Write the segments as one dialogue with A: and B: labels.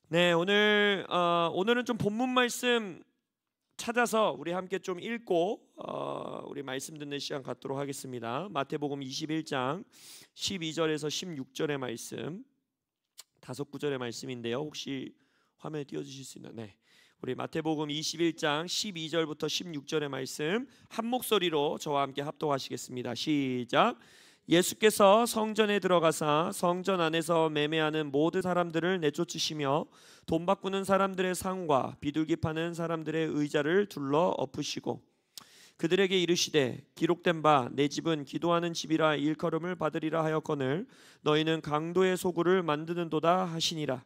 A: 네, 오늘은 좀 본문 말씀 찾아서 우리 함께 좀 읽고 우리 말씀 듣는 시간 갖도록 하겠습니다. 마태복음 21장 12절에서 16절의 말씀, 다섯 구절의 말씀인데요. 혹시 화면에 띄워주실 수 있나요? 네, 우리 마태복음 21장 12절부터 16절의 말씀 한 목소리로 저와 함께 합독하시겠습니다. 시작. 예수께서 성전에 들어가사 성전 안에서 매매하는 모든 사람들을 내쫓으시며 돈 바꾸는 사람들의 상과 비둘기 파는 사람들의 의자를 둘러 엎으시고 그들에게 이르시되 기록된 바 내 집은 기도하는 집이라 일컬음을 받으리라 하였거늘 너희는 강도의 소굴을 만드는도다 하시니라.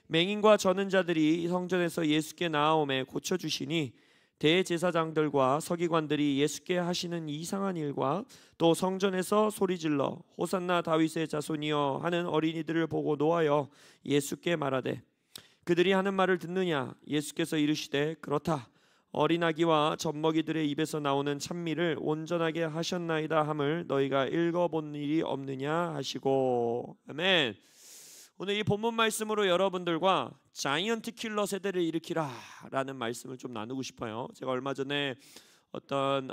A: 맹인과 저는 자들이 성전에서 예수께 나아오매 고쳐주시니 대제사장들과 서기관들이 예수께 하시는 이상한 일과 또 성전에서 소리질러 호산나 다윗의 자손이여 하는 어린이들을 보고 노하여 예수께 말하되 그들이 하는 말을 듣느냐. 예수께서 이르시되 그렇다. 어린아기와 젖먹이들의 입에서 나오는 찬미를 온전하게 하셨나이다 함을 너희가 읽어본 일이 없느냐 하시고. 아멘. 오늘 이 본문 말씀으로 여러분들과 자이언트 킬러 세대를 일으키라 라는 말씀을 좀 나누고 싶어요. 제가 얼마 전에 어떤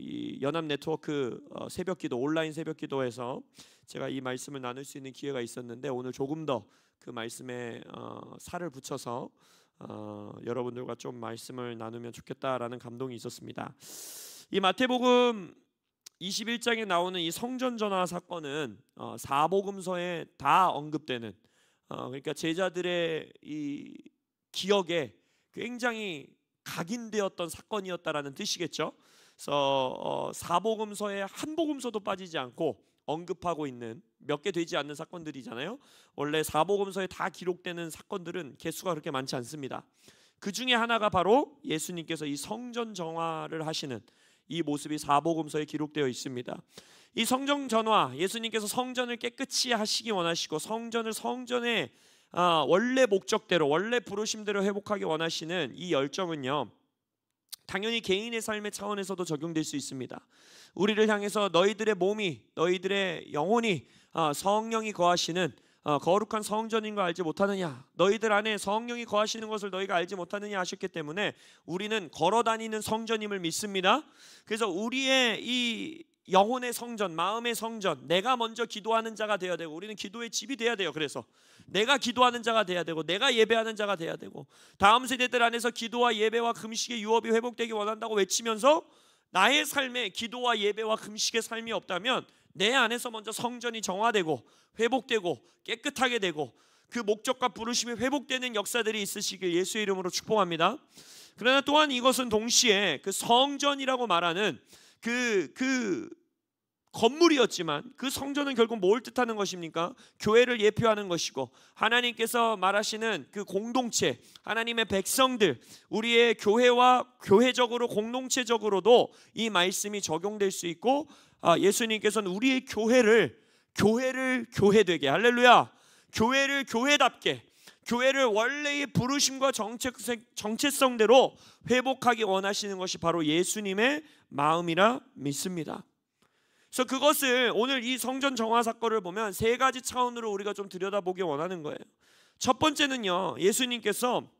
A: 이 연합 네트워크 새벽기도 온라인 새벽기도에서 제가 이 말씀을 나눌 수 있는 기회가 있었는데 오늘 조금 더 그 말씀에 살을 붙여서 여러분들과 좀 말씀을 나누면 좋겠다라는 감동이 있었습니다. 이 마태복음 21장에 나오는 이 성전 전화 사건은 사복음서에 다 언급되는 그러니까 제자들의 이 기억에 굉장히 각인되었던 사건이었다라는 뜻이겠죠. 그래서 사복음서에 한 복음서도 빠지지 않고 언급하고 있는 몇 개 되지 않는 사건들이잖아요. 원래 사복음서에 다 기록되는 사건들은 개수가 그렇게 많지 않습니다. 그 중에 하나가 바로 예수님께서 이 성전 정화를 하시는 이 모습이 사복음서에 기록되어 있습니다. 이 성전 전화, 예수님께서 성전을 깨끗이 하시기 원하시고 성전을 성전의 원래 목적대로 원래 부르심대로 회복하기 원하시는 이 열정은요, 당연히 개인의 삶의 차원에서도 적용될 수 있습니다. 우리를 향해서 너희들의 몸이, 너희들의 영혼이 성령이 거하시는 거룩한 성전인 거 알지 못하느냐. 너희들 안에 성령이 거하시는 것을 너희가 알지 못하느냐 하셨기 때문에 우리는 걸어다니는 성전임을 믿습니다. 그래서 우리의 이 영혼의 성전, 마음의 성전, 내가 먼저 기도하는 자가 되어야 되고 우리는 기도의 집이 되어야 돼요. 그래서 내가 기도하는 자가 되어야 되고 내가 예배하는 자가 되어야 되고 다음 세대들 안에서 기도와 예배와 금식의 유업이 회복되기 원한다고 외치면서 나의 삶에 기도와 예배와 금식의 삶이 없다면 내 안에서 먼저 성전이 정화되고 회복되고 깨끗하게 되고 그 목적과 부르심이 회복되는 역사들이 있으시길 예수의 이름으로 축복합니다. 그러나 또한 이것은 동시에 그 성전이라고 말하는 그 건물이었지만 그 성전은 결국 뭘 뜻하는 것입니까? 교회를 예표하는 것이고 하나님께서 말하시는 그 공동체, 하나님의 백성들, 우리의 교회와 교회적으로 공동체적으로도 이 말씀이 적용될 수 있고 예수님께서는 우리의 교회를 교회되게, 할렐루야, 교회를 교회답게, 교회를 원래의 부르심과 정체성대로 회복하기 원하시는 것이 바로 예수님의 마음이라 믿습니다. 그래서 그것을 오늘 이 성전 정화 사건을 보면 세 가지 차원으로 우리가 좀 들여다보기 원하는 거예요. 첫 번째는요, 예수님께서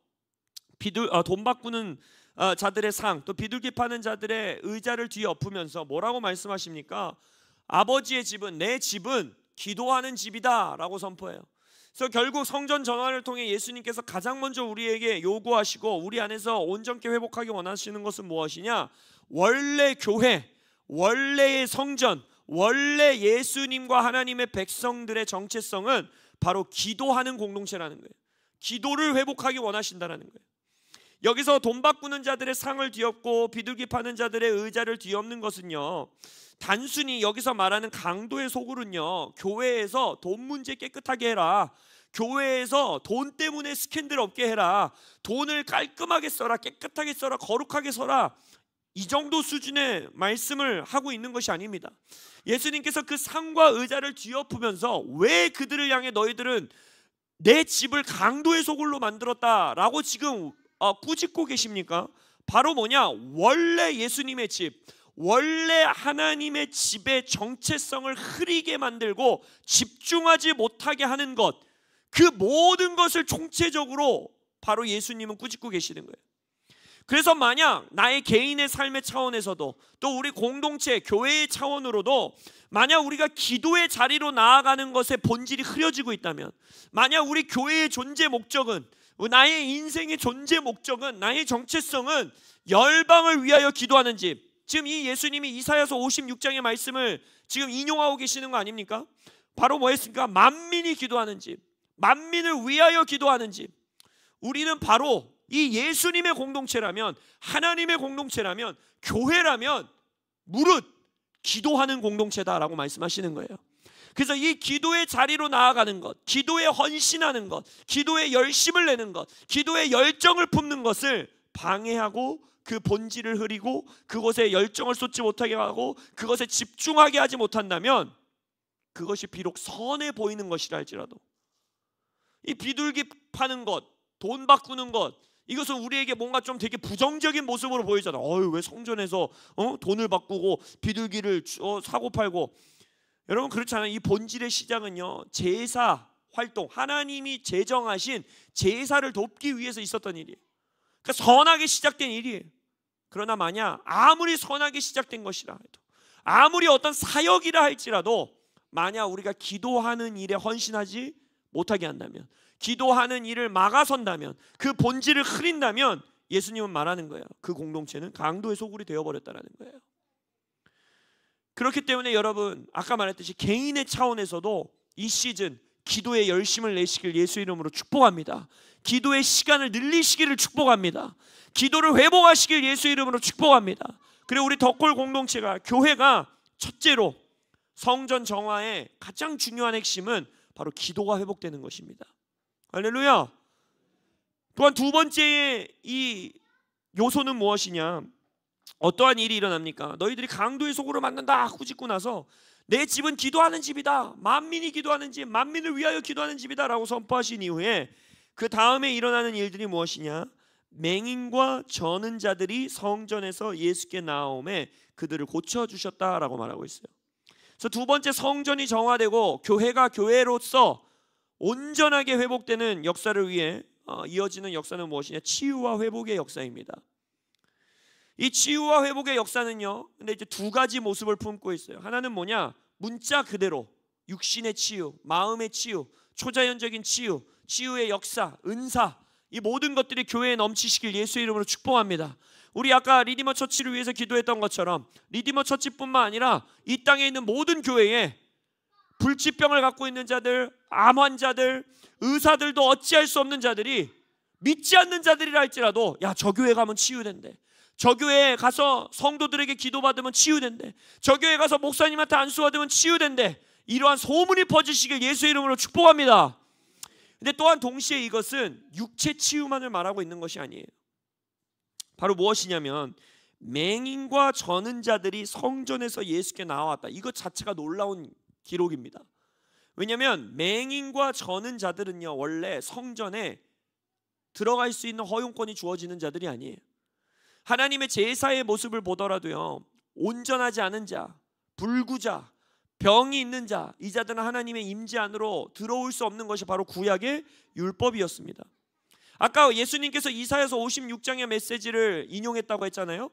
A: 돈 바꾸는 자들의 상, 또 비둘기 파는 자들의 의자를 뒤에 엎으면서 뭐라고 말씀하십니까? 아버지의 집은, 내 집은 기도하는 집이다 라고 선포해요. 그래서 결국 성전 전화를 통해 예수님께서 가장 먼저 우리에게 요구하시고 우리 안에서 온전케 회복하기 원하시는 것은 무엇이냐? 원래 교회, 원래의 성전, 원래 예수님과 하나님의 백성들의 정체성은 바로 기도하는 공동체라는 거예요. 기도를 회복하기 원하신다는 거예요. 여기서 돈 바꾸는 자들의 상을 뒤엎고 비둘기 파는 자들의 의자를 뒤엎는 것은요, 단순히 여기서 말하는 강도의 소굴은요, 교회에서 돈 문제 깨끗하게 해라, 교회에서 돈 때문에 스캔들 없게 해라, 돈을 깔끔하게 써라, 깨끗하게 써라, 거룩하게 써라, 이 정도 수준의 말씀을 하고 있는 것이 아닙니다. 예수님께서 그 상과 의자를 뒤엎으면서 왜 그들을 향해 너희들은 내 집을 강도의 소굴로 만들었다라고 지금 꾸짖고 계십니까? 바로 뭐냐? 원래 예수님의 집, 원래 하나님의 집의 정체성을 흐리게 만들고 집중하지 못하게 하는 것, 그 모든 것을 총체적으로 바로 예수님은 꾸짖고 계시는 거예요. 그래서 만약 나의 개인의 삶의 차원에서도 또 우리 공동체 교회의 차원으로도 만약 우리가 기도의 자리로 나아가는 것의 본질이 흐려지고 있다면, 만약 우리 교회의 존재 목적은, 나의 인생의 존재 목적은, 나의 정체성은 열방을 위하여 기도하는 집, 지금 이 예수님이 이사야서 56장의 말씀을 지금 인용하고 계시는 거 아닙니까? 바로 뭐였습니까? 만민이 기도하는 집, 만민을 위하여 기도하는 집. 우리는 바로 이 예수님의 공동체라면, 하나님의 공동체라면, 교회라면 무릇 기도하는 공동체다라고 말씀하시는 거예요. 그래서 이 기도의 자리로 나아가는 것, 기도에 헌신하는 것, 기도에 열심을 내는 것, 기도에 열정을 품는 것을 방해하고 그 본질을 흐리고 그것에 열정을 쏟지 못하게 하고 그것에 집중하게 하지 못한다면, 그것이 비록 선해 보이는 것이라 할지라도, 이 비둘기 파는 것, 돈 바꾸는 것, 이것은 우리에게 뭔가 좀 되게 부정적인 모습으로 보이잖아. 왜 성전에서 돈을 바꾸고 비둘기를 사고 팔고. 여러분, 그렇지 않아요. 이 본질의 시작은요, 제사 활동, 하나님이 제정하신 제사를 돕기 위해서 있었던 일이에요. 그러니까 선하게 시작된 일이에요. 그러나 만약 아무리 선하게 시작된 것이라 해도, 아무리 어떤 사역이라 할지라도, 만약 우리가 기도하는 일에 헌신하지 못하게 한다면, 기도하는 일을 막아선다면, 그 본질을 흐린다면, 예수님은 말하는 거예요. 그 공동체는 강도의 소굴이 되어버렸다는 거예요. 그렇기 때문에 여러분, 아까 말했듯이 개인의 차원에서도 이 시즌 기도에 열심을 내시길 예수 이름으로 축복합니다. 기도의 시간을 늘리시기를 축복합니다. 기도를 회복하시길 예수 이름으로 축복합니다. 그리고 우리 덕골 공동체가, 교회가 첫째로 성전 정화의 가장 중요한 핵심은 바로 기도가 회복되는 것입니다. 할렐루야. 또한 두 번째의 이 요소는 무엇이냐? 어떠한 일이 일어납니까? 너희들이 강도의 속으로 만난다 꾸짖고 나서 내 집은 기도하는 집이다, 만민이 기도하는 집, 만민을 위하여 기도하는 집이다 라고 선포하신 이후에 그 다음에 일어나는 일들이 무엇이냐? 맹인과 저는 자들이 성전에서 예수께 나오매 그들을 고쳐주셨다라고 말하고 있어요. 그래서 두 번째, 성전이 정화되고 교회가 교회로서 온전하게 회복되는 역사를 위해 이어지는 역사는 무엇이냐? 치유와 회복의 역사입니다. 이 치유와 회복의 역사는요, 근데 이제 두 가지 모습을 품고 있어요. 하나는 뭐냐? 문자 그대로 육신의 치유, 마음의 치유, 초자연적인 치유, 치유의 역사, 은사, 이 모든 것들이 교회에 넘치시길 예수 이름으로 축복합니다. 우리 아까 리디머 처치를 위해서 기도했던 것처럼 리디머 처치뿐만 아니라 이 땅에 있는 모든 교회에 불치병을 갖고 있는 자들, 암 환자들, 의사들도 어찌할 수 없는 자들이, 믿지 않는 자들이라 할지라도 야, 저 교회 가면 치유된대, 저 교회에 가서 성도들에게 기도받으면 치유된대, 저 교회 가서 목사님한테 안수 받으면 치유된대, 이러한 소문이 퍼지시길 예수 이름으로 축복합니다. 근데 또한 동시에 이것은 육체 치유만을 말하고 있는 것이 아니에요. 바로 무엇이냐면 맹인과 저는 자들이 성전에서 예수께 나왔다. 이것 자체가 놀라운 기록입니다. 왜냐하면 맹인과 저는 자들은요, 원래 성전에 들어갈 수 있는 허용권이 주어지는 자들이 아니에요. 하나님의 제사의 모습을 보더라도요, 온전하지 않은 자, 불구자, 병이 있는 자, 이 자들은 하나님의 임재 안으로 들어올 수 없는 것이 바로 구약의 율법이었습니다. 아까 예수님께서 이사야서 56장의 메시지를 인용했다고 했잖아요.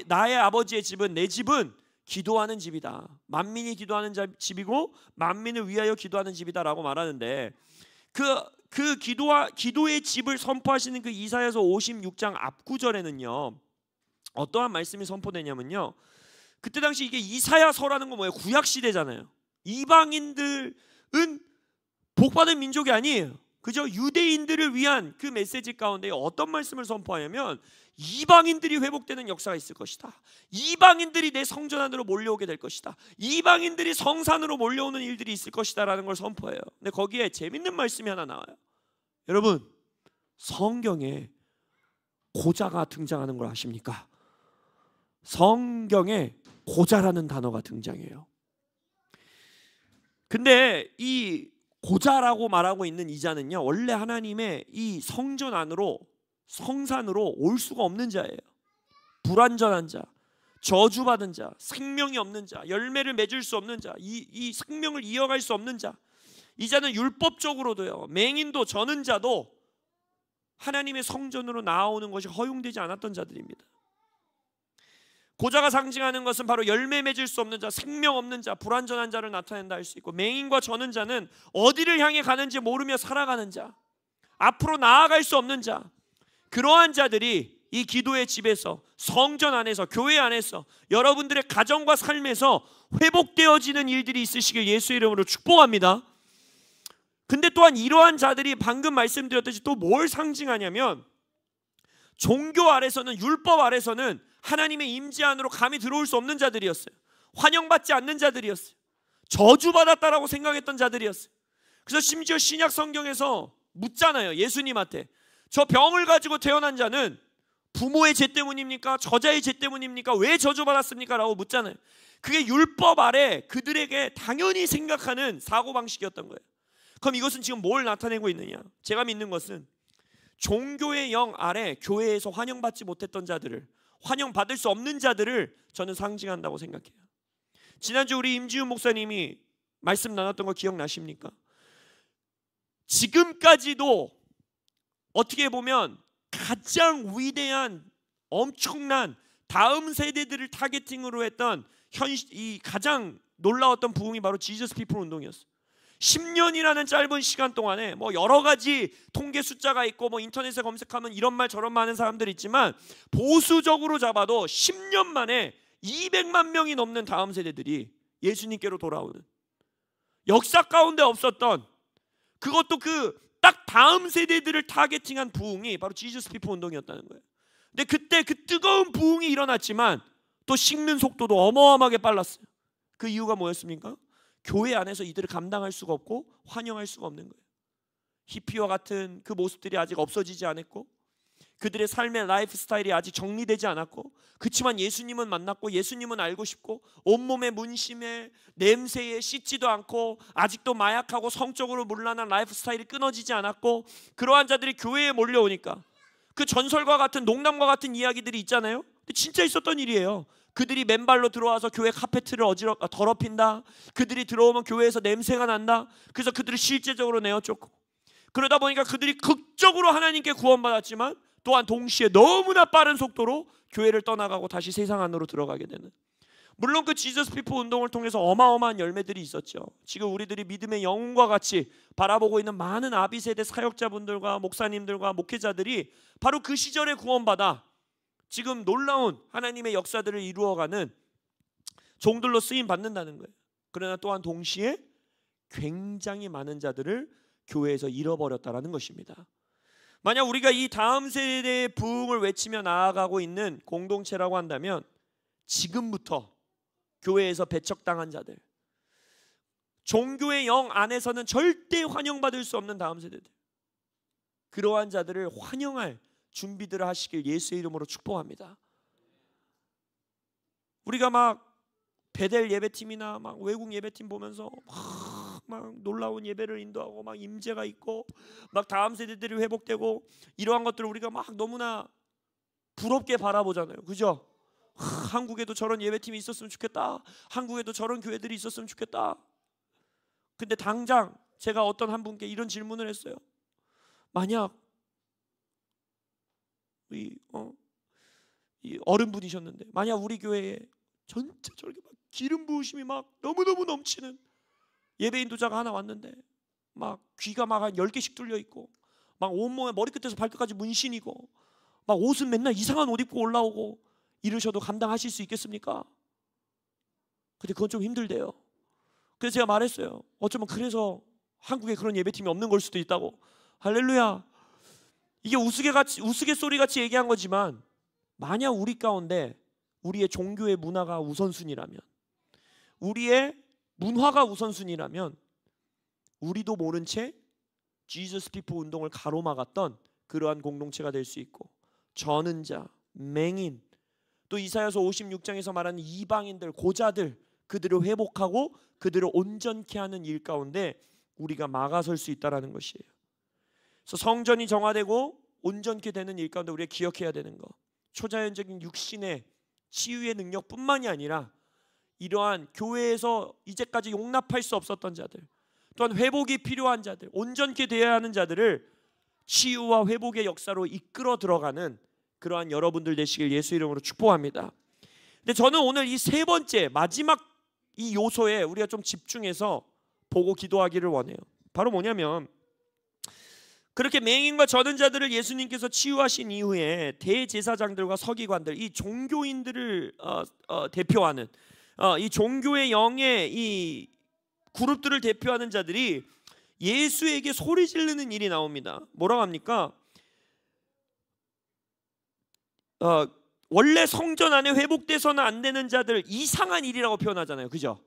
A: 나의 아버지의 집은, 내 집은 기도하는 집이다, 만민이 기도하는 집이고 만민을 위하여 기도하는 집이다 라고 말하는데, 그 기도의 집을 선포하시는 그 이사야서 56장 앞구절에는요, 어떠한 말씀이 선포되냐면요, 그때 당시 이게 이사야서라는 건 뭐예요? 구약 시대잖아요. 이방인들은 복받은 민족이 아니에요. 그죠? 유대인들을 위한 그 메시지 가운데 어떤 말씀을 선포하냐면, 이방인들이 회복되는 역사가 있을 것이다, 이방인들이 내 성전 안으로 몰려오게 될 것이다, 이방인들이 성산으로 몰려오는 일들이 있을 것이다 라는 걸 선포해요. 근데 거기에 재밌는 말씀이 하나 나와요. 여러분, 성경에 고자가 등장하는 걸 아십니까? 성경에 고자라는 단어가 등장해요. 근데 이 고자라고 말하고 있는 이 자는요, 원래 하나님의 이 성전 안으로, 성산으로 올 수가 없는 자예요. 불완전한 자, 저주받은 자, 생명이 없는 자, 열매를 맺을 수 없는 자, 이 생명을 이어갈 수 없는 자, 이 자는 율법적으로도요, 맹인도 저는 자도 하나님의 성전으로 나아오는 것이 허용되지 않았던 자들입니다. 고자가 상징하는 것은 바로 열매 맺을 수 없는 자, 생명 없는 자, 불완전한 자를 나타낸다 할 수 있고, 맹인과 저는 자는 어디를 향해 가는지 모르며 살아가는 자, 앞으로 나아갈 수 없는 자, 그러한 자들이 이 기도의 집에서, 성전 안에서, 교회 안에서, 여러분들의 가정과 삶에서 회복되어지는 일들이 있으시길 예수의 이름으로 축복합니다. 근데 또한 이러한 자들이 방금 말씀드렸듯이 또 뭘 상징하냐면, 종교 아래서는, 율법 아래서는 하나님의 임재 안으로 감히 들어올 수 없는 자들이었어요. 환영받지 않는 자들이었어요. 저주받았다라고 생각했던 자들이었어요. 그래서 심지어 신약 성경에서 묻잖아요, 예수님한테. 저 병을 가지고 태어난 자는 부모의 죄 때문입니까? 저자의 죄 때문입니까? 왜 저주받았습니까? 라고 묻잖아요. 그게 율법 아래 그들에게 당연히 생각하는 사고방식이었던 거예요. 그럼 이것은 지금 뭘 나타내고 있느냐? 제가 믿는 것은 종교의 영 아래 교회에서 환영받지 못했던 자들을, 환영받을 수 없는 자들을 저는 상징한다고 생각해요. 지난주 우리 임지훈 목사님이 말씀 나눴던 거 기억나십니까? 지금까지도 어떻게 보면 가장 위대한, 엄청난 다음 세대들을 타겟팅으로 했던 이 가장 놀라웠던 부흥이 바로 지저스 피플 운동이었어요. 10년이라는 짧은 시간 동안에 뭐 여러 가지 통계 숫자가 있고 뭐 인터넷에 검색하면 이런 말 저런 말 하는 사람들이 있지만, 보수적으로 잡아도 10년 만에 200만 명이 넘는 다음 세대들이 예수님께로 돌아오는, 역사 가운데 없었던, 그것도 그 딱 다음 세대들을 타겟팅한 부흥이 바로 지저스 피플 운동이었다는 거예요. 근데 그때 그 뜨거운 부흥이 일어났지만 또 식는 속도도 어마어마하게 빨랐어요. 그 이유가 뭐였습니까? 교회 안에서 이들을 감당할 수가 없고 환영할 수가 없는 거예요. 히피와 같은 그 모습들이 아직 없어지지 않았고, 그들의 삶의 라이프 스타일이 아직 정리되지 않았고, 그렇지만 예수님은 만났고 예수님은 알고 싶고, 온몸에 문심에 냄새에 씻지도 않고 아직도 마약하고 성적으로 문란한 라이프 스타일이 끊어지지 않았고, 그러한 자들이 교회에 몰려오니까 그 전설과 같은, 농담과 같은 이야기들이 있잖아요. 근데 진짜 있었던 일이에요. 그들이 맨발로 들어와서 교회 카페트를 더럽힌다. 그들이 들어오면 교회에서 냄새가 난다. 그래서 그들을 실제적으로 내어쫓고, 그러다 보니까 그들이 극적으로 하나님께 구원받았지만 또한 동시에 너무나 빠른 속도로 교회를 떠나가고 다시 세상 안으로 들어가게 되는, 물론 그 지저스 피플 운동을 통해서 어마어마한 열매들이 있었죠. 지금 우리들이 믿음의 영웅과 같이 바라보고 있는 많은 아비세대 사역자분들과 목사님들과 목회자들이 바로 그 시절에 구원받아 지금 놀라운 하나님의 역사들을 이루어가는 종들로 쓰임 받는다는 거예요. 그러나 또한 동시에 굉장히 많은 자들을 교회에서 잃어버렸다라는 것입니다. 만약 우리가 이 다음 세대의 부흥을 외치며 나아가고 있는 공동체라고 한다면, 지금부터 교회에서 배척당한 자들, 종교의 영 안에서는 절대 환영받을 수 없는 다음 세대들, 그러한 자들을 환영할 준비들을 하시길 예수의 이름으로 축복합니다. 우리가 막 베델 예배팀이나 막 외국 예배팀 보면서 막 놀라운 예배를 인도하고 막 임재가 있고 막 다음 세대들이 회복되고, 이러한 것들을 우리가 막 너무나 부럽게 바라보잖아요. 그죠? 한국에도 저런 예배팀이 있었으면 좋겠다. 한국에도 저런 교회들이 있었으면 좋겠다. 근데 당장 제가 어떤 한 분께 이런 질문을 했어요. 만약 이 어른분이셨는데, 만약 우리 교회에 전체적으로 막 기름 부으심이 막 너무너무 넘치는 예배 인도자가 하나 왔는데, 막 귀가 막 한 10개씩 뚫려 있고, 막 온몸에 머리끝에서 발끝까지 문신이고, 막 옷은 맨날 이상한 옷 입고 올라오고, 이러셔도 감당하실 수 있겠습니까? 근데 그건 좀 힘들대요. 그래서 제가 말했어요. 어쩌면 그래서 한국에 그런 예배팀이 없는 걸 수도 있다고. 할렐루야. 이게 우스갯소리같이 얘기한 거지만, 만약 우리 가운데 우리의 종교의 문화가 우선순위라면, 우리의 문화가 우선순위라면, 우리도 모른 채 지저스 피플 운동을 가로막았던 그러한 공동체가 될 수 있고, 저는 자, 맹인, 또 이사야서 56장에서 말하는 이방인들, 고자들, 그들을 회복하고 그들을 온전케 하는 일 가운데 우리가 막아설 수 있다는 것이에요. 그래서 성전이 정화되고 온전케 되는 일 가운데 우리가 기억해야 되는 것, 초자연적인 육신의 치유의 능력뿐만이 아니라 이러한 교회에서 이제까지 용납할 수 없었던 자들, 또한 회복이 필요한 자들, 온전케 되어야 하는 자들을 치유와 회복의 역사로 이끌어 들어가는 그러한 여러분들 되시길 예수 이름으로 축복합니다. 근데 저는 오늘 이 세 번째 마지막 이 요소에 우리가 좀 집중해서 보고 기도하기를 원해요. 바로 뭐냐면, 그렇게 맹인과 저는 자들을 예수님께서 치유하신 이후에 대제사장들과 서기관들, 이 종교인들을 대표하는 이 종교의 영의 이 그룹들을 대표하는 자들이 예수에게 소리 지르는 일이 나옵니다. 뭐라고 합니까? 원래 성전 안에 회복돼서는 안 되는 자들, 이상한 일이라고 표현하잖아요. 그죠?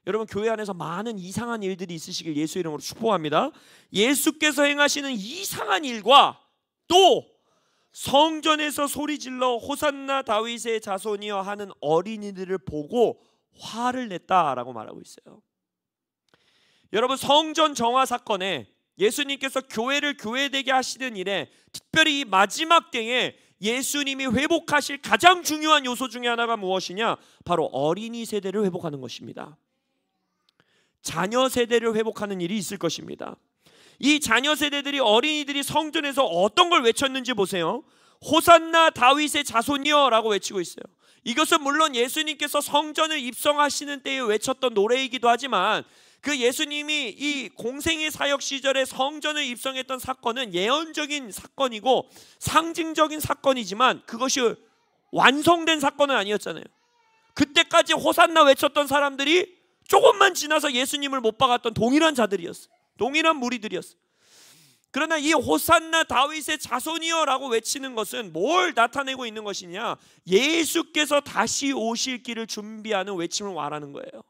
A: 여러분, 교회 안에서 많은 이상한 일들이 있으시길 예수 이름으로 축복합니다. 예수께서 행하시는 이상한 일과 또 성전에서 소리질러 호산나 다윗의 자손이여 하는 어린이들을 보고 화를 냈다라고 말하고 있어요. 여러분, 성전 정화 사건에 예수님께서 교회를 교회되게 하시는 일에, 특별히 이 마지막 때에 예수님이 회복하실 가장 중요한 요소 중에 하나가 무엇이냐? 바로 어린이 세대를 회복하는 것입니다. 자녀 세대를 회복하는 일이 있을 것입니다. 이 자녀 세대들이, 어린이들이 성전에서 어떤 걸 외쳤는지 보세요. 호산나 다윗의 자손이여 라고 외치고 있어요. 이것은 물론 예수님께서 성전을 입성하시는 때에 외쳤던 노래이기도 하지만, 그 예수님이 이 공생의 사역 시절에 성전을 입성했던 사건은 예언적인 사건이고 상징적인 사건이지만 그것이 완성된 사건은 아니었잖아요. 그때까지 호산나 외쳤던 사람들이 조금만 지나서 예수님을 못 박았던 동일한 자들이었어요. 동일한 무리들이었어요. 그러나 이 호산나 다윗의 자손이여 라고 외치는 것은 뭘 나타내고 있는 것이냐? 예수께서 다시 오실 길을 준비하는 외침을 말하는 거예요.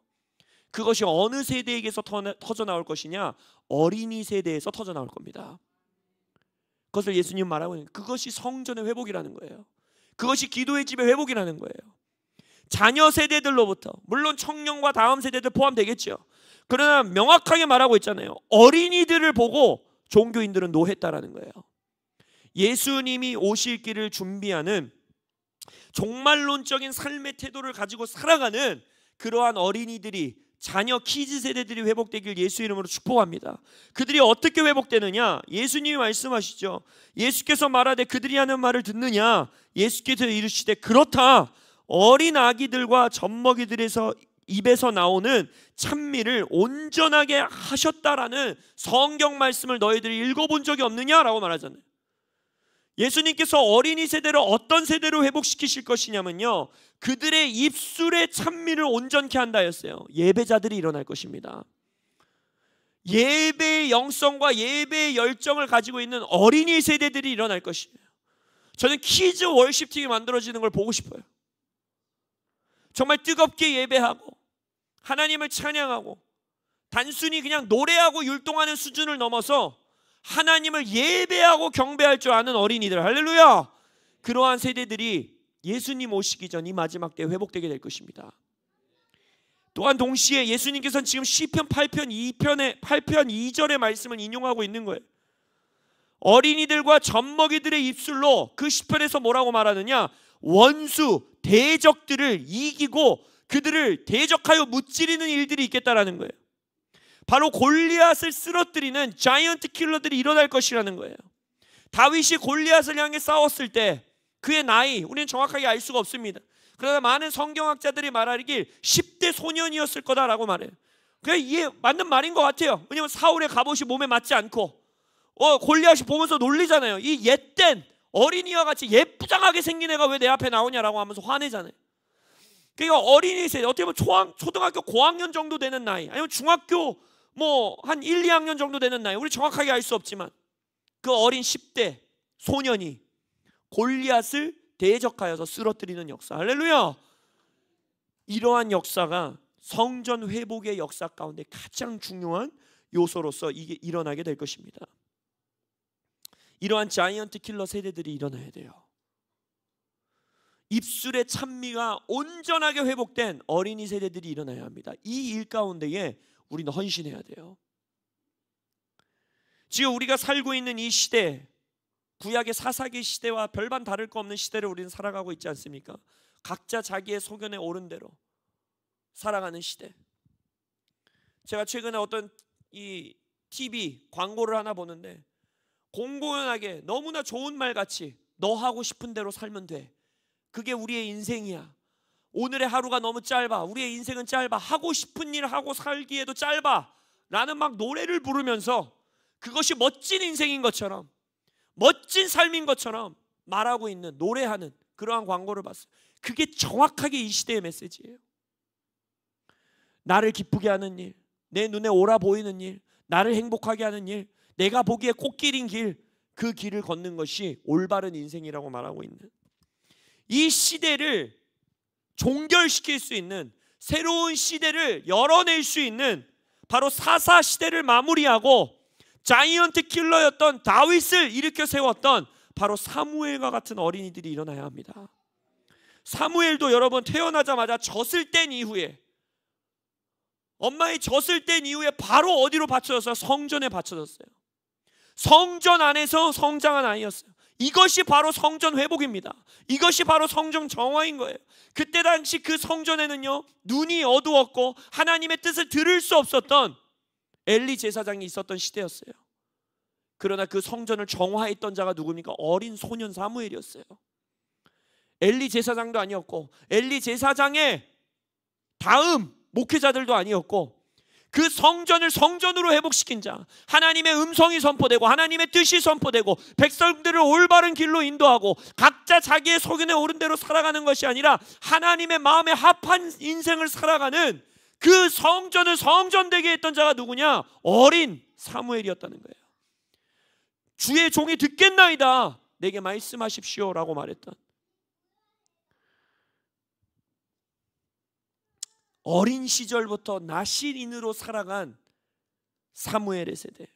A: 그것이 어느 세대에게서 터져 나올 것이냐? 어린이 세대에서 터져 나올 겁니다. 그것을 예수님 말하고 있는, 그것이 성전의 회복이라는 거예요. 그것이 기도의 집의 회복이라는 거예요. 자녀 세대들로부터, 물론 청년과 다음 세대들 포함되겠죠. 그러나 명확하게 말하고 있잖아요. 어린이들을 보고 종교인들은 노했다라는 거예요. 예수님이 오실 길을 준비하는 종말론적인 삶의 태도를 가지고 살아가는 그러한 어린이들이, 자녀 키즈 세대들이 회복되길 예수 이름으로 축복합니다. 그들이 어떻게 회복되느냐? 예수님이 말씀하시죠. 예수께서 말하되 그들이 하는 말을 듣느냐? 예수께서 이르시되 그렇다. 어린 아기들과 젖먹이들에서 입에서 나오는 찬미를 온전하게 하셨다라는 성경 말씀을 너희들이 읽어본 적이 없느냐라고 말하잖아요. 예수님께서 어린이 세대를 어떤 세대로 회복시키실 것이냐면요, 그들의 입술의 찬미를 온전케 한다 했어요. 예배자들이 일어날 것입니다. 예배의 영성과 예배의 열정을 가지고 있는 어린이 세대들이 일어날 것이에요. 저는 키즈 월십팀이 만들어지는 걸 보고 싶어요. 정말 뜨겁게 예배하고 하나님을 찬양하고 단순히 그냥 노래하고 율동하는 수준을 넘어서 하나님을 예배하고 경배할 줄 아는 어린이들, 할렐루야! 그러한 세대들이 예수님 오시기 전 이 마지막 때에 회복되게 될 것입니다. 또한 동시에 예수님께서는 지금 시편 8편 2절의 말씀을 인용하고 있는 거예요. 어린이들과 젖먹이들의 입술로 그 시편에서 뭐라고 말하느냐? 원수, 대적들을 이기고 그들을 대적하여 무찌르는 일들이 있겠다라는 거예요. 바로 골리앗을 쓰러뜨리는 자이언트 킬러들이 일어날 것이라는 거예요. 다윗이 골리앗을 향해 싸웠을 때 그의 나이, 우리는 정확하게 알 수가 없습니다. 그러나 많은 성경학자들이 말하길 10대 소년이었을 거다라고 말해요. 그게 이해 맞는 말인 것 같아요. 왜냐하면 사울의 갑옷이 몸에 맞지 않고 골리앗이 보면서 놀리잖아요. 이 옛된 어린이와 같이 예쁘장하게 생긴 애가 왜 내 앞에 나오냐라고 하면서 화내잖아요. 그러니까 어린이 세대, 어떻게 보면 초등학교 고학년 정도 되는 나이, 아니면 중학교 한 1, 2학년 정도 되는 나이, 우리 정확하게 알 수 없지만 그 어린 10대 소년이 골리앗을 대적하여서 쓰러뜨리는 역사, 할렐루야! 이러한 역사가 성전 회복의 역사 가운데 가장 중요한 요소로서 이게 일어나게 될 것입니다. 이러한 자이언트 킬러 세대들이 일어나야 돼요. 입술의 찬미가 온전하게 회복된 어린이 세대들이 일어나야 합니다. 이 일 가운데에 우리는 헌신해야 돼요. 지금 우리가 살고 있는 이 시대, 구약의 사사기 시대와 별반 다를 거 없는 시대를 우리는 살아가고 있지 않습니까? 각자 자기의 소견에 옳은 대로 살아가는 시대. 제가 최근에 어떤 이 TV 광고를 하나 보는데 공공연하게 너무나 좋은 말 같이 너 하고 싶은 대로 살면 돼. 그게 우리의 인생이야. 오늘의 하루가 너무 짧아. 우리의 인생은 짧아. 하고 싶은 일 하고 살기에도 짧아. 라는 막 노래를 부르면서 그것이 멋진 인생인 것처럼, 멋진 삶인 것처럼 말하고 있는, 노래하는 그러한 광고를 봤어요. 그게 정확하게 이 시대의 메시지예요. 나를 기쁘게 하는 일, 내 눈에 오라 보이는 일, 나를 행복하게 하는 일, 내가 보기에 꽃길인 길, 그 길을 걷는 것이 올바른 인생이라고 말하고 있는, 이 시대를 종결시킬 수 있는, 새로운 시대를 열어낼 수 있는 바로 사사 시대를 마무리하고 자이언트 킬러였던 다윗을 일으켜 세웠던 바로 사무엘과 같은 어린이들이 일어나야 합니다. 사무엘도 여러분 태어나자마자 젖을 뗀 이후에, 엄마의 젖을 뗀 이후에 바로 어디로 바쳐졌어요? 성전에 바쳐졌어요. 성전 안에서 성장한 아이였어요. 이것이 바로 성전 회복입니다. 이것이 바로 성전 정화인 거예요. 그때 당시 그 성전에는요, 눈이 어두웠고 하나님의 뜻을 들을 수 없었던 엘리 제사장이 있었던 시대였어요. 그러나 그 성전을 정화했던 자가 누굽니까? 어린 소년 사무엘이었어요. 엘리 제사장도 아니었고, 엘리 제사장의 다음 목회자들도 아니었고, 그 성전을 성전으로 회복시킨 자, 하나님의 음성이 선포되고 하나님의 뜻이 선포되고 백성들을 올바른 길로 인도하고 각자 자기의 소견에 오른 대로 살아가는 것이 아니라 하나님의 마음에 합한 인생을 살아가는 그 성전을 성전되게 했던 자가 누구냐? 어린 사무엘이었다는 거예요. 주의 종이 듣겠나이다, 내게 말씀하십시오 라고 말했던 어린 시절부터 나실인으로 살아간 사무엘의 세대,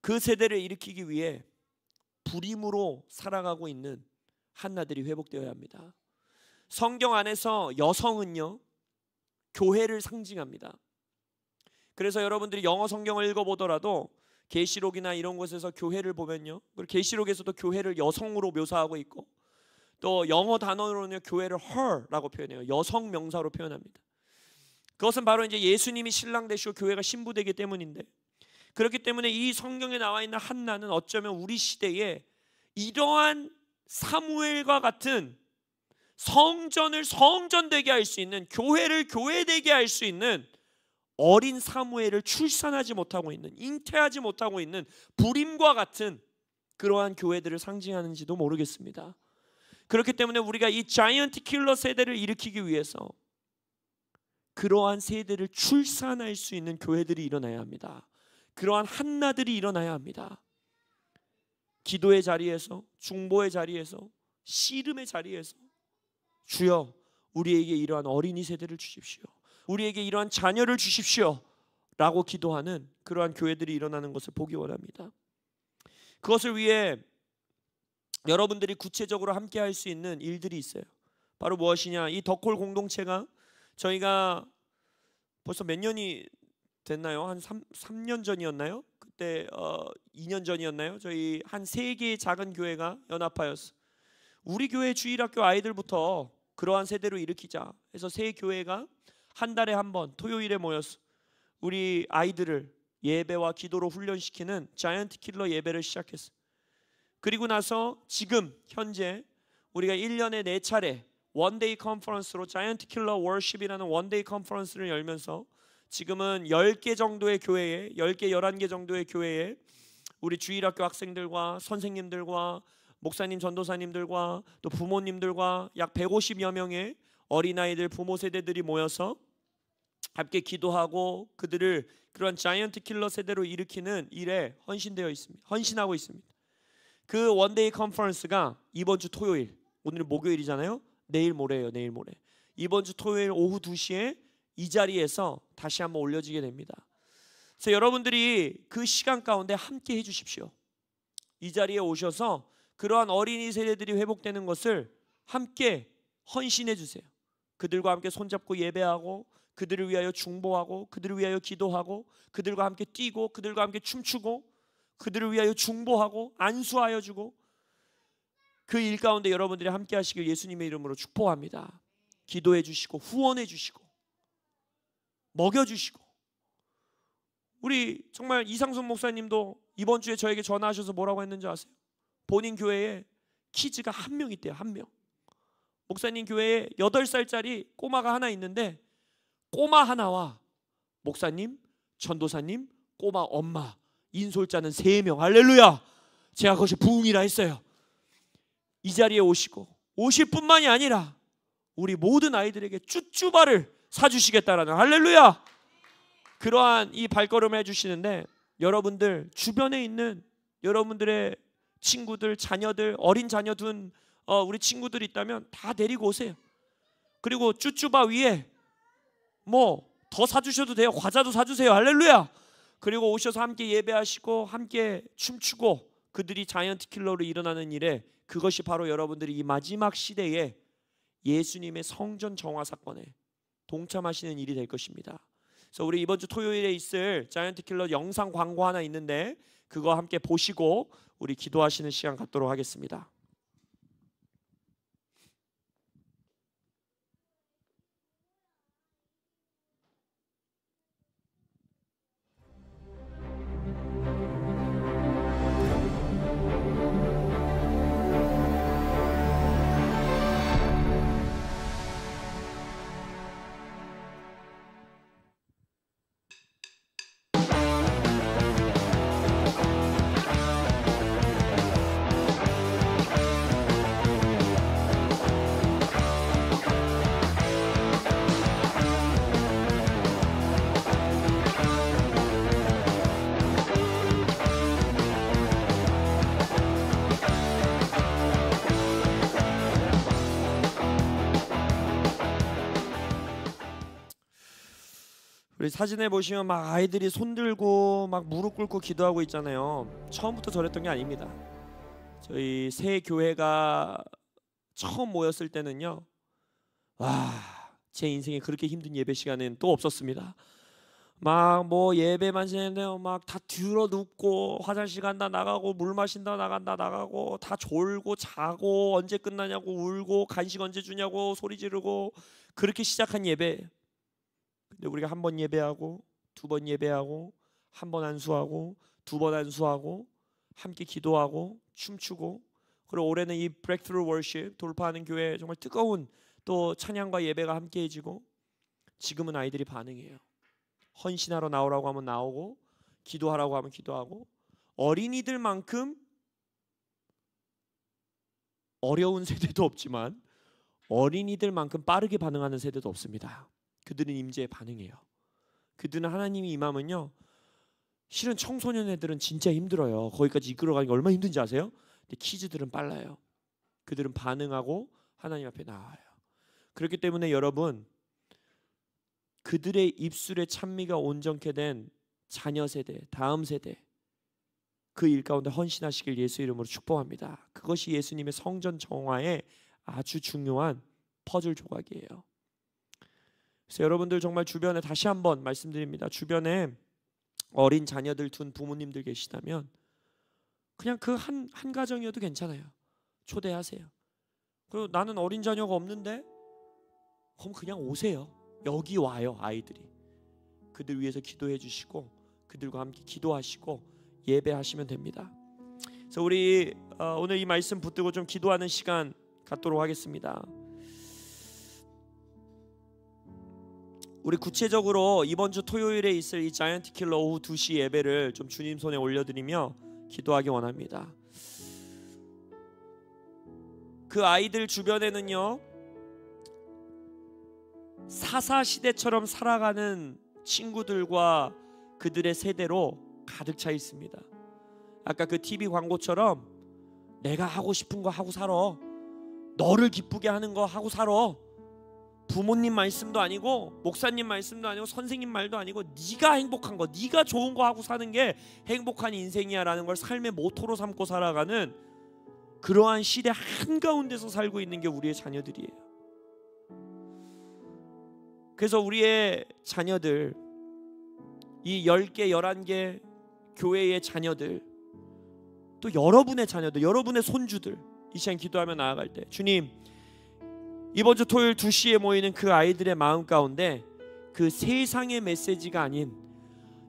A: 그 세대를 일으키기 위해 불임으로 살아가고 있는 한나들이 회복되어야 합니다. 성경 안에서 여성은요, 교회를 상징합니다. 그래서 여러분들이 영어 성경을 읽어보더라도 계시록이나 이런 곳에서 교회를 보면요, 계시록에서도 교회를 여성으로 묘사하고 있고, 또 영어 단어로는 교회를 her라고 표현해요. 여성 명사로 표현합니다. 그것은 바로 이제 예수님이 신랑 되시고 교회가 신부 되기 때문인데, 그렇기 때문에 이 성경에 나와 있는 한나는 어쩌면 우리 시대에 이러한 사무엘과 같은 성전을 성전되게 할 수 있는, 교회를 교회되게 할 수 있는 어린 사무엘을 출산하지 못하고 있는, 잉태하지 못하고 있는 불임과 같은 그러한 교회들을 상징하는지도 모르겠습니다. 그렇기 때문에 우리가 이 자이언트 킬러 세대를 일으키기 위해서 그러한 세대를 출산할 수 있는 교회들이 일어나야 합니다. 그러한 한나들이 일어나야 합니다. 기도의 자리에서, 중보의 자리에서, 씨름의 자리에서 주여 우리에게 이러한 어린이 세대를 주십시오, 우리에게 이러한 자녀를 주십시오 라고 기도하는 그러한 교회들이 일어나는 것을 보기 원합니다. 그것을 위해 여러분들이 구체적으로 함께 할 수 있는 일들이 있어요. 바로 무엇이냐? 이 더콜 공동체가 저희가 벌써 몇 년이 됐나요? 한 3년 전이었나요? 그때 2년 전이었나요? 저희 한 3개의 작은 교회가 연합하였어. 우리 교회 주일학교 아이들부터 그러한 세대로 일으키자 해서 3교회가 한 달에 한 번 토요일에 모여서 우리 아이들을 예배와 기도로 훈련시키는 자이언트 킬러 예배를 시작했어. 그리고 나서 지금 현재 우리가 1년에 4차례 원데이 컨퍼런스로 자이언트 킬러 워십이라는 원데이 컨퍼런스를 열면서 지금은 10개 정도의 교회에, 10개, 11개 정도의 교회에 우리 주일학교 학생들과 선생님들과 목사님, 전도사님들과 또 부모님들과 약 150여 명의 어린아이들 부모 세대들이 모여서 함께 기도하고 그들을 그런 자이언트 킬러 세대로 일으키는 일에 헌신되어 있습니다. 헌신하고 있습니다. 그 원데이 컨퍼런스가 이번 주 토요일, 오늘 목요일이잖아요. 내일 모레예요. 내일 모레. 이번 주 토요일 오후 2시에 이 자리에서 다시 한번 올려지게 됩니다. 그래서 여러분들이 그 시간 가운데 함께 해주십시오. 이 자리에 오셔서 그러한 어린이 세대들이 회복되는 것을 함께 헌신해 주세요. 그들과 함께 손잡고 예배하고, 그들을 위하여 중보하고, 그들을 위하여 기도하고, 그들과 함께 뛰고, 그들과 함께 춤추고, 그들을 위하여 중보하고 안수하여 주고, 그 일 가운데 여러분들이 함께 하시길 예수님의 이름으로 축복합니다. 기도해 주시고 후원해 주시고 먹여 주시고 우리 정말 이상순 목사님도 이번 주에 저에게 전화하셔서 뭐라고 했는지 아세요? 본인 교회에 키즈가 한 명 있대요. 한 명. 목사님 교회에 8살짜리 꼬마가 하나 있는데 꼬마 하나와 목사님, 전도사님, 꼬마 엄마, 인솔자는 3명. 할렐루야. 제가 그것이 부흥이라 했어요. 이 자리에 오실 뿐만이 아니라 우리 모든 아이들에게 쭈쭈바를 사주시겠다라는, 할렐루야. 그러한 이 발걸음을 해주시는데, 여러분들 주변에 있는 여러분들의 친구들, 자녀들, 어린 자녀 둔 우리 친구들이 있다면 다 데리고 오세요. 그리고 쭈쭈바 위에 뭐 더 사주셔도 돼요. 과자도 사주세요. 할렐루야. 그리고 오셔서 함께 예배하시고 함께 춤추고 그들이 자이언트 킬러로 일어나는 일에, 그것이 바로 여러분들이 이 마지막 시대에 예수님의 성전 정화 사건에 동참하시는 일이 될 것입니다. 그래서 우리 이번 주 토요일에 있을 자이언트 킬러 영상 광고 하나 있는데 그거 함께 보시고 우리 기도하시는 시간 갖도록 하겠습니다. 우리 사진에 보시면 막 아이들이 손 들고 막 무릎 꿇고 기도하고 있잖아요. 처음부터 저랬던 게 아닙니다. 저희 새 교회가 처음 모였을 때는요, 와, 제 인생에 그렇게 힘든 예배 시간은 또 없었습니다. 막 뭐 예배만 지내는데요, 막 다 들어 눕고 화장실 간다 나가고 물 마신다 나간다 나가고 다 졸고 자고 언제 끝나냐고 울고 간식 언제 주냐고 소리 지르고, 그렇게 시작한 예배. 근데 우리가 한 번 예배하고 2번 예배하고 한 번 안수하고 2번 안수하고 함께 기도하고 춤추고, 그리고 올해는 이 브레이크트루 월십 돌파하는 교회 정말 뜨거운 또 찬양과 예배가 함께해지고, 지금은 아이들이 반응해요. 헌신하러 나오라고 하면 나오고 기도하라고 하면 기도하고, 어린이들만큼 어려운 세대도 없지만 어린이들만큼 빠르게 반응하는 세대도 없습니다. 그들은 임재에 반응해요. 그들은 하나님이 임하면요, 실은 청소년 애들은 진짜 힘들어요. 거기까지 이끌어가는 게 얼마나 힘든지 아세요? 근데 키즈들은 빨라요. 그들은 반응하고 하나님 앞에 나와요. 그렇기 때문에 여러분, 그들의 입술에 찬미가 온전케 된 자녀 세대, 다음 세대, 그 일 가운데 헌신하시길 예수 이름으로 축복합니다. 그것이 예수님의 성전 정화의 아주 중요한 퍼즐 조각이에요. 그래서 여러분들 정말 주변에, 다시 한번 말씀드립니다, 주변에 어린 자녀들 둔 부모님들 계시다면 그냥 그 한 가정이어도 괜찮아요. 초대하세요. 그리고 나는 어린 자녀가 없는데, 그럼 그냥 오세요. 여기 와요. 아이들이 그들 위해서 기도해 주시고 그들과 함께 기도하시고 예배하시면 됩니다. 그래서 우리 오늘 이 말씀 붙들고 좀 기도하는 시간 갖도록 하겠습니다. 우리 구체적으로 이번 주 토요일에 있을 이 자이언트 킬러 오후 2시 예배를 좀 주님 손에 올려드리며 기도하기 원합니다. 그 아이들 주변에는요, 사사시대처럼 살아가는 친구들과 그들의 세대로 가득 차 있습니다. 아까 그 TV 광고처럼 내가 하고 싶은 거 하고 살아, 너를 기쁘게 하는 거 하고 살아, 부모님 말씀도 아니고 목사님 말씀도 아니고 선생님 말도 아니고 네가 행복한 거, 네가 좋은 거 하고 사는 게 행복한 인생이야 라는 걸 삶의 모토로 삼고 살아가는 그러한 시대 한가운데서 살고 있는 게 우리의 자녀들이에요. 그래서 우리의 자녀들, 이 10개, 11개 교회의 자녀들, 또 여러분의 자녀들, 여러분의 손주들, 이 시간 기도하며 나아갈 때, 주님, 이번 주 토요일 2시에 모이는 그 아이들의 마음 가운데 그 세상의 메시지가 아닌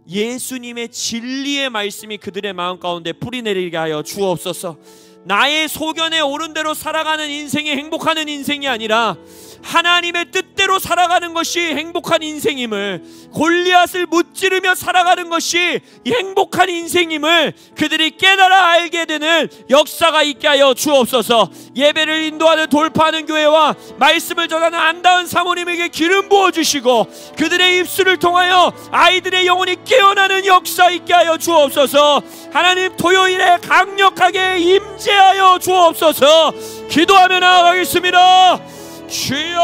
A: 예수님의 진리의 말씀이 그들의 마음 가운데 뿌리내리게 하여 주옵소서. 나의 소견에 오른 대로 살아가는 인생이 행복한 인생이 아니라 하나님의 뜻대로 살아가는 것이 행복한 인생임을, 골리앗을 무찌르며 살아가는 것이 행복한 인생임을 그들이 깨달아 알게 되는 역사가 있게 하여 주옵소서. 예배를 인도하는 돌파하는 교회와 말씀을 전하는 안다은 사모님에게 기름 부어주시고 그들의 입술을 통하여 아이들의 영혼이 깨어나는 역사 있게 하여 주옵소서. 하나님, 토요일에 강력하게 임재하여 주옵소서. 기도하며 나아가겠습니다. 주여,